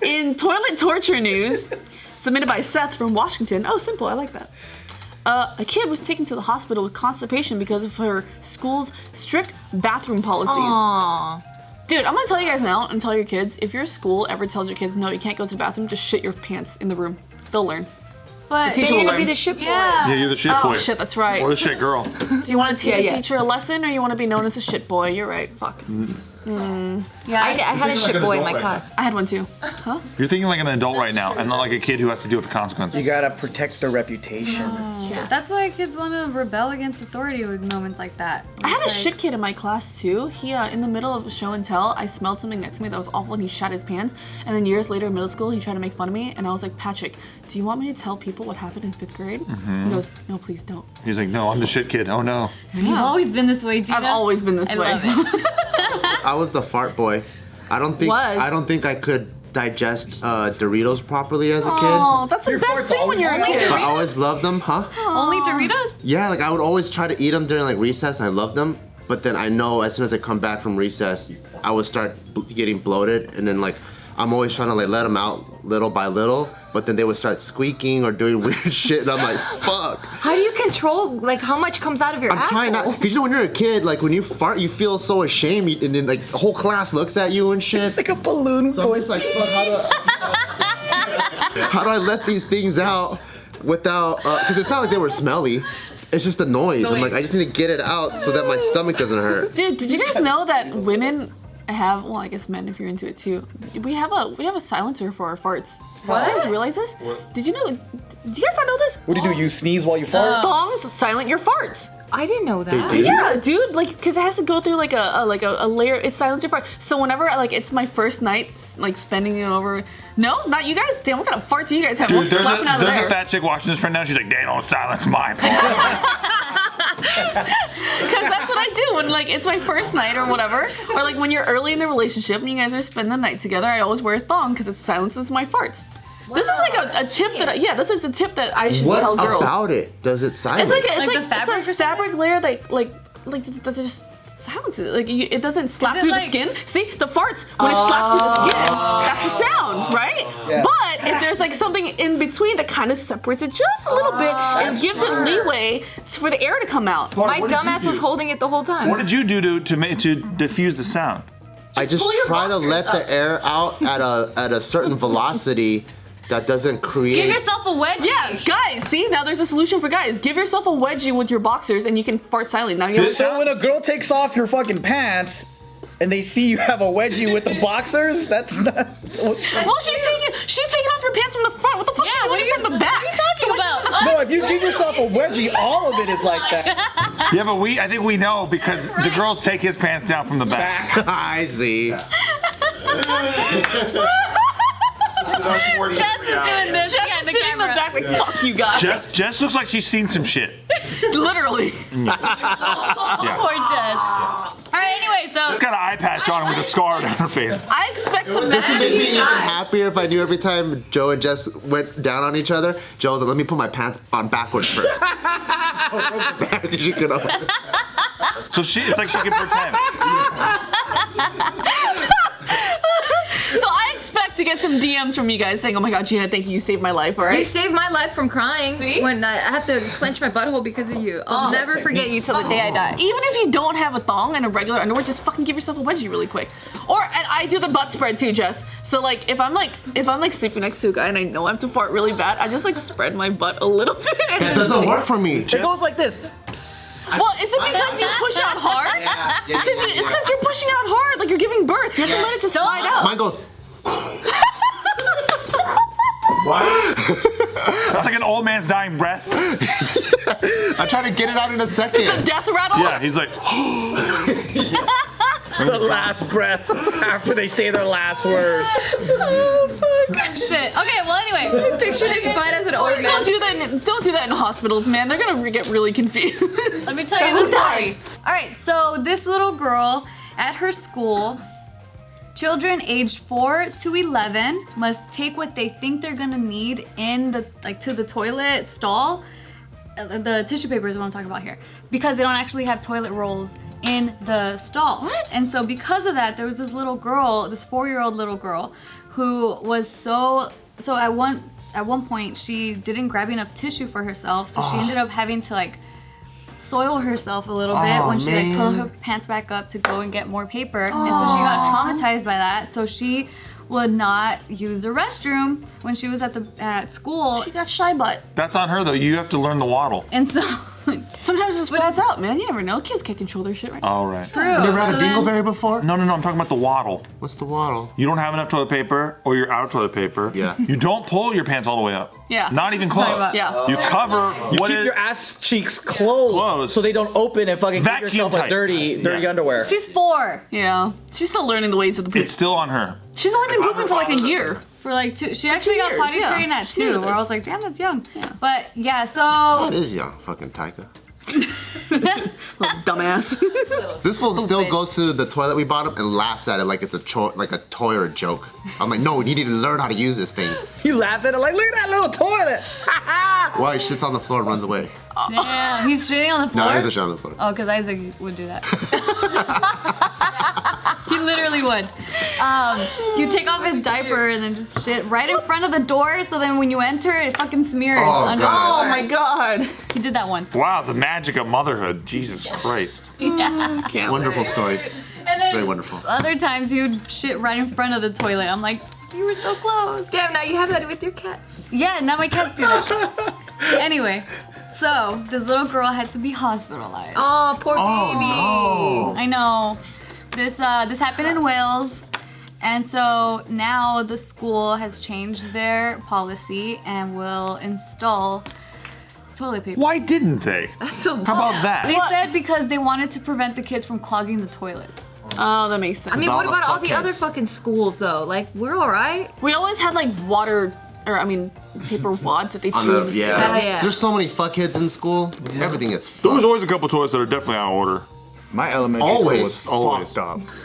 In toilet torture news, submitted by Seth from Washington. Oh, simple. I like that. A kid was taken to the hospital with constipation because of her school's strict bathroom policies. Aww. Dude, I'm gonna tell you guys now and tell your kids, if your school ever tells your kids, no, you can't go to the bathroom, just shit your pants in the room. They'll learn. But the teacher then you're will gonna be learn. the shit boy. Yeah, you're the shit boy. Oh shit, that's right. Or the shit girl. Do you want to teach a teacher a lesson, or you want to be known as a shit boy? You're right. Fuck. Yeah, I had a shit boy in my class. I had one too. Huh? You're thinking like an adult right now, and not like a kid who has to deal with the consequences. You gotta protect their reputation. Yeah. That's why kids want to rebel against authority with moments like that. I had a It's shit kid in my class too. He, in the middle of a show and tell, I smelled something next to me that was awful and he shat his pants. And then years later in middle school, he tried to make fun of me and I was like, Patrick, do you want me to tell people what happened in 5th grade? He goes, no, please don't. He's like, no, I'm the shit kid. Oh no. You've always been this way, Gina. I've always been this way. love it. I was the fart boy. I don't think I could digest Doritos properly as a kid. Oh, that's the Your best farts thing when always you're a smell kid. But I always loved them, huh? Only Doritos? Yeah, like I would always try to eat them during like recess. I loved them, but then I know as soon as I come back from recess, I would start getting bloated, and then like I'm always trying to like let them out little by little, but then they would start squeaking or doing weird shit, and I'm like, fuck. How do you control like how much comes out of your I'm asshole? trying not, because you know when you're a kid, like when you fart, you feel so ashamed, and then like the whole class looks at you and shit. It's like a balloon So I'm boy. just like, fuck, how do I let these things out without, because it's not like they were smelly. It's just a noise. I'm like, I just need to get it out so that my stomach doesn't hurt. Dude, did you guys know that women have, well, I guess men if you're into it too, we have a silencer for our farts. What? Did you guys realize this? What? Did you know, do you guys not know this? What do? You sneeze while you fart? Thongs silent your farts. I didn't know that. They do? Yeah, dude, like, cause it has to go through like a layer. It silences your fart. So whenever like it's my first night, like spending it over. No, not you guys. Damn, what kind of farts do you guys have? Dude, What's slapping out of there's there? a fat chick watching this right now. She's like, they don't silence my farts. Because that's what I do when like it's my first night or whatever, or like when you're early in the relationship and you guys are spending the night together. I always wear a thong because it silences my farts. Wow. This is like a tip that this is a tip that I should tell girls. What about it does it silence? It's Like the it's fabric a fabric layer that just silences it. Like it doesn't slap it through like- the skin. See the farts when it slaps through the skin. That's the sound, right? Yeah. But if there's like something in between that kind of separates it just a little bit, it gives it leeway for the air to come out. My dumbass was holding it the whole time. What did you do to diffuse the sound? I just pull your try to boxers let the up. air out at a certain velocity that doesn't create. Give yourself a wedgie. Yeah, guys, see, now there's a solution for guys. Give yourself a wedgie with your boxers and you can fart silently. Now you have So when a girl takes off your fucking pants and they see you have a wedgie with the boxers, that's not. well, she's taking off her pants from the front. What the fuck? Yeah, She's what doing are it from the back. What are you talking about? No, if you give yourself a wedgie, all of it is like that. Yeah, but I think we know because the girls take his pants down from the back. I see. Jess is doing this. Jess Yeah, is the sitting in the camera. back like, fuck you guys. Jess looks like she's seen some shit. Literally. Yeah. Poor Jess. All right, anyway, so She's got an eye patch on with a scar down her face. I expect some This would make me even men. happier if I knew every time Joe and Jess went down on each other, Joe was like, let me put my pants on backwards first. She could So it's like she can pretend. So I expect to get some DMs from you guys saying, oh my god, Gina, thank you, you saved my life, all right? You saved my life from crying. See? When I have to clench my butthole because of you. I'll never forget you till the day I die. Even if you don't have a thong and a regular underwear, just fucking give yourself a wedgie really quick. Or, and I do the butt spread too, Jess. So like, if I'm sleeping next to a guy and I know I have to fart really bad, I just like spread my butt a little bit. And That doesn't work for me. It goes like this. Well, is it because you push out hard? It's because you're pushing out hard, like you're giving birth. You have to let it just slide out. Mine goes. What? That's like an old man's dying breath. I try to get it out in a second. Death rattle? Yeah, he's like. The last breath after they say their last words. Oh, fuck. shit. Okay, well anyway. Picture his butt as an organ. Don't do that in hospitals, man. They're gonna get really confused. Let me tell you the story. All right, so this little girl at her school, children aged 4 to 11 must take what they think they're gonna need in the to the toilet stall. The tissue paper is what I'm talking about here, because they don't actually have toilet rolls in the stall. What? And so because of that, there was this little girl, this 4-year-old little girl, who was so at one point she didn't grab enough tissue for herself, so she ended up having to like soil herself a little bit when she like pulled her pants back up to go and get more paper, and so she got traumatized by that. So she would not use the restroom when she was at school. She got shy butt. That's on her though. You have to learn the waddle. And so Sometimes it just falls out, man. You never know. Kids can't control their shit, right? All right. true. You never had So a then- dingleberry before? No, I'm talking about the waddle. What's the waddle? You don't have enough toilet paper, or you're out of toilet paper. Yeah. You don't pull your pants all the way up. Yeah. Not even close. about- Yeah. You cover what Keep is. your ass cheeks closed, Closed. so they don't open and fucking Vacuum give yourself a tight. dirty Yeah. underwear. She's 4 Yeah. She's still learning the ways of the poop. It's still on her. She's only been pooping for like a year. for like 2. She actually got years, potty yeah. trained at She knew 2, where I this. was like, damn, that's young. But yeah, so That is young, fucking Taika. Little dumbass. This fool still Stupid. goes to the toilet we bought him and laughs at it like it's a toy or a joke. I'm like, no, you need to learn how to use this thing. He laughs at it like, look at that little toilet. Why he shits on the floor and runs away. damn, he's shitting on the floor. No, he doesn't shit on the floor. Oh, because Isaac would do that. He literally would. You take off his diaper and then just shit right in front of the door, so then when you enter, it fucking smears. Oh, under God. Oh my god. He did that once. Wow, the magic of motherhood. Jesus Christ. Can't Wonderful stories. And then Very wonderful. other times he would shit right in front of the toilet. I'm like, you were so close. Damn, now you have that with your cats. Yeah, now my cats do that shit. Anyway, so this little girl had to be hospitalized. Oh, poor baby. no. I know. This happened in Wales, and so now the school has changed their policy and will install toilet paper. Why didn't they? That's so How about that? They said because they wanted to prevent the kids from clogging the toilets. Oh, that makes sense. I mean, all what the about all the fuckheads. other fucking schools though? Like, we're all right. we always had like water, or I mean, paper wads that they On threw. the, in the yeah. Oh, yeah. There's so many fuckheads in school. Everything is There was fucked. always a couple toilets that are definitely out of order. My elementary Always. school was Always. fucked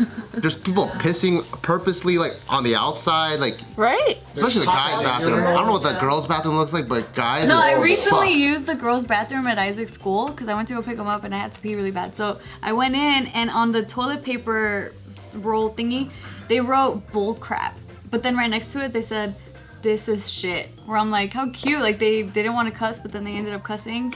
up. There's people pissing purposely like on the outside, like Right? especially the guys' bathroom. I don't know what the girls' bathroom looks like, but guys No, is I recently fucked. used the girls' bathroom at Isaac's school because I went to go pick him up and I had to pee really bad. So I went in, and on the toilet paper roll thingy, they wrote bull crap. But then right next to it, they said, "This is shit." Where I'm like, how cute. Like, they didn't want to cuss, but then they ended up cussing.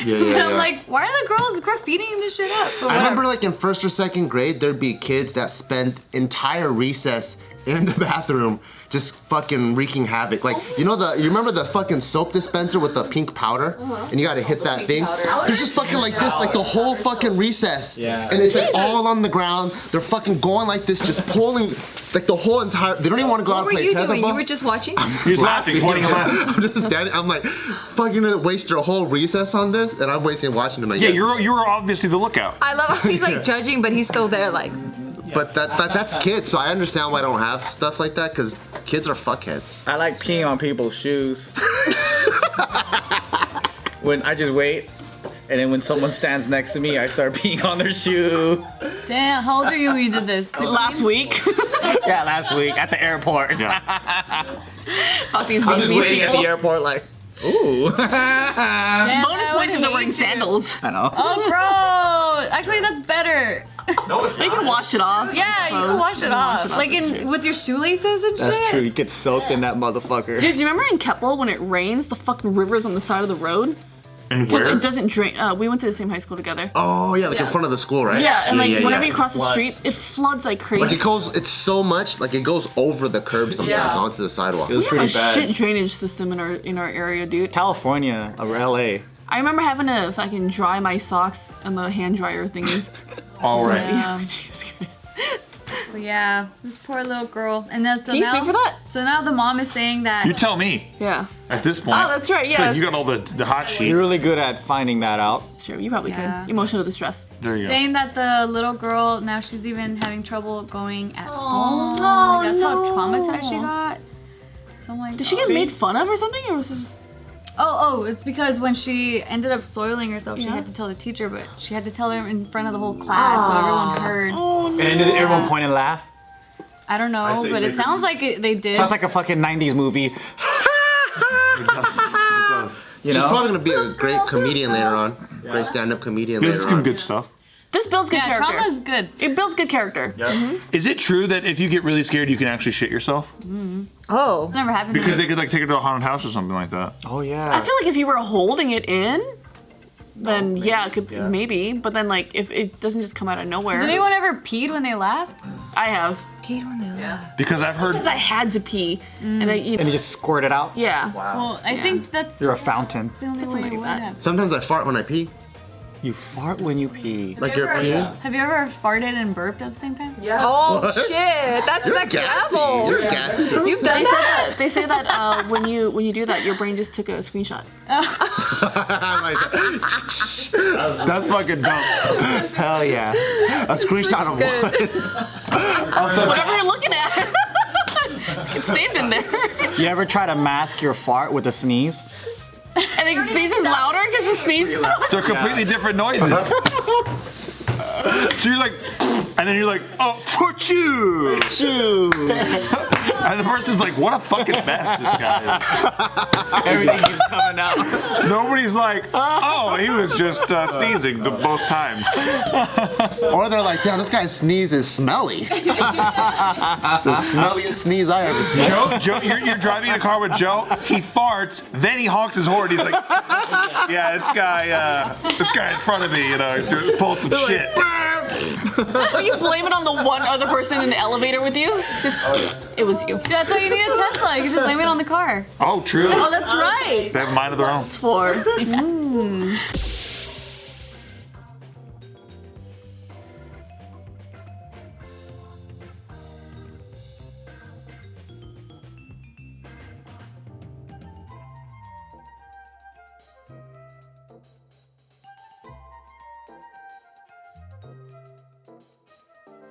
Yeah, And yeah, I'm yeah. like, why are the girls graffitiing this shit up? But I remember whatever. like in 1st or 2nd grade, there'd be kids that spent entire recess in the bathroom just fucking wreaking havoc. Like, you remember the fucking soap dispenser with the pink powder? And you gotta hit that thing? They're just fucking like this, like the whole fucking recess. Yeah. And it's like all on the ground. They're fucking going like this, just pulling like the whole entire, they don't even wanna go out What and were play you doing? tetherball. You were just watching? He's laughing, pointing him out. I'm just standing, I'm like, fucking gonna waste your whole recess on this? And I'm wasting watching them, I Yeah, guess. you were obviously the lookout. I love how he's like judging, but he's still there like, But that's kids, so I understand why I don't have stuff like that, because kids are fuckheads. I like peeing on people's shoes. When I just wait, and then when someone stands next to me, I start peeing on their shoe. Damn, how old are you when you did this? Last week. Yeah, last week at the airport. Yeah. Fuck these I'm just Vietnamese waiting at the people. airport like, ooh. Damn, Bonus I points if would they're wearing hate you. sandals. I know. Oh, bro. Actually, that's better. No, it's You can wash it off. Yeah, you can wash it off. Like with your shoelaces and shit. That's true. You get soaked in that motherfucker. Dude, do you remember in Keppel when it rains, the fucking river's on the side of the road? And Because where? it doesn't drain. We went to the same high school together. Oh yeah, like in front of the school, right? Yeah, and like whenever yeah. you cross the Floods. street, it floods like crazy. Like it's so much, like it goes over the curb sometimes Yeah. onto the sidewalk. It was we have a pretty bad. shit drainage system in our area, dude. California or LA. I remember having to fucking dry my socks in the hand dryer thingies. All right. Yeah. Jesus Christ. But yeah, this poor little girl. And then so Can you now sue for that? So now the mom is saying that You tell me. Yeah, At this point. Oh, that's right, I feel yeah. like you got all the hot sheet. You're really good at finding that out. it's true. You probably Yeah. could. Emotional distress. There you go. saying that the little girl now she's even having trouble going at home. Oh, Like, that's how no. traumatized she got. So I'm like, Did she get made fun of or something, or was it just? Oh, it's because when she ended up soiling herself, she Yeah. had to tell the teacher, but she had to tell her in front of the whole class so everyone heard. Oh no. And did everyone point and laugh? I don't know, say but it take sounds like they did. Sounds like a fucking 90s movie. It does. You She's know? probably gonna be a great comedian later on. Great stand-up comedian There's later some on. good stuff. This builds good Yeah, character. trauma's good. It builds good character. Is it true that if you get really scared, you can actually shit yourself? Oh. Never happened to Because me. they could like take it to a haunted house or something like that. Oh I yeah. feel like if you were holding it in, then yeah, it could maybe. But then like if it doesn't just come out of nowhere. Has anyone ever peed when they laugh? I have. Because I've heard Because I had to pee, and I, And you just squirt it out. yeah. Well, I think that's You're a fountain. the only way Something you would like that. have. Sometimes I fart when I pee. You fart when you pee. Like you're peeing. Have you ever farted and burped at the same time? Oh shit, that's You're next gassy. level. You're gassy. You've done that? They say that when you do that, your brain just took a screenshot. I like that. That's fucking dope. Hell yeah. A screenshot of what? Whatever you're looking at, it's saved in there. You ever try to mask your fart with a sneeze? And it sneezes louder because the sneeze. they're completely different noises. So you're like, and then you're like, oh, fuck you. And the person's like, what a fucking mess this guy is. Everything keeps coming out. Nobody's like, oh, he was just sneezing both times. Or they're like, damn, this guy's sneeze is smelly. It's the smelliest sneeze I ever smelled. Joe, you're driving in a car with Joe. He farts, then he honks his horn. He's like, yeah, this guy in front of me, you know, he's pulling some shit. Or you blame it on the one other person in the elevator with you. Just, it was you. Dude, that's why you need a Tesla. You can just blame it on the car. Oh, true. Oh, that's right. They have a mind of their own. For.